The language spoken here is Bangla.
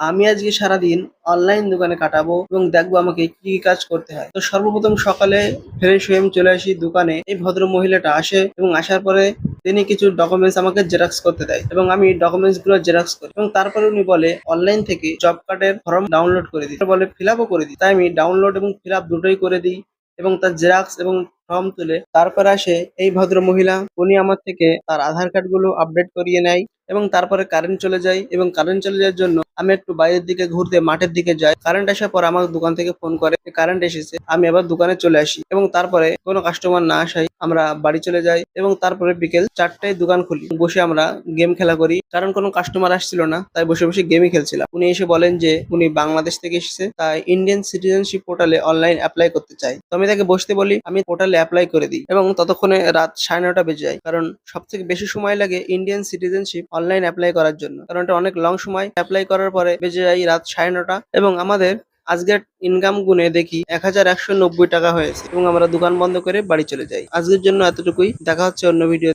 আমি আজকে সারাদিন অনলাইন দোকানে কাটাবো এবং দেখবো আমাকে কি কি কাজ করতে হয়। তো সর্বপ্রথম সকালে ফ্রেশ হয়ে আমি চলে আসি দোকানে। এই ভদ্র মহিলাটা আসে এবং আসার পরে তিনি কিছু ডকুমেন্টস আমাকে জেরক্স করতে দেয় এবং আমি ডকুমেন্টস গুলো জেরক্স করি এবং তারপরে উনি বলে অনলাইন থেকে জব কার্ডের ফর্ম ডাউনলোড করে দিই, বলে ফিল আপও করে দিই। তাই আমি ডাউনলোড এবং ফিল আপ দুটোই করে দিই এবং তার জেরক্স এবং ফর্ম তুলে তারপর আসে এই ভদ্র মহিলা। উনি আমার থেকে তার আধার কার্ড গুলো আপডেট করিয়ে নেয় এবং তারপরে কারেন্ট চলে যায় এবং কারেন্ট চলে যাওয়ার জন্য আমি একটু বাইরের দিকে ঘুরতে মাঠের দিকে যাই। কারেন্ট আসার পর আমার দোকান থেকে ফোন করে কারেন্ট এসেছে। আমি আবার দোকানে চলে আসি এবং তারপরে কোনো কাস্টমার না আসায় আমরা বাড়ি চলে যাই এবং তারপরে বিকেল 4টায় দোকান খুলি। বসে আমরা গেম খেলা করি, কারণ কোনো কাস্টমার আসছিল না, তাই বসে বসে গেমই খেলছিলাম। উনি এসে বলেন যে উনি বাংলাদেশ থেকে এসেছে, তাই ইন্ডিয়ান সিটিজেনশিপ পোর্টালে অনলাইন অ্যাপ্লাই করতে চাই। তো আমি তাকে বসতে বলি, আমি পোর্টালে অ্যাপ্লাই করে দিই এবং ততক্ষণে রাত 9:30 বেজে যায়। কারণ সব থেকে বেশি সময় লাগে ইন্ডিয়ান সিটিজেনশিপ অনলাইন অ্যাপ্লাই করার জন্য, কারণ এটা অনেক লং সময়। অ্যাপ্লাই করার পরে বেজে যায় রাত 9:30 এবং আমাদের আজকের ইনকাম গুনে দেখি 1190 টাকা হয়েছে এবং আমরা দোকান বন্ধ করে বাড়ি চলে যাই। আজকের জন্য এতটুকুই, দেখা হচ্ছে অন্য ভিডিও।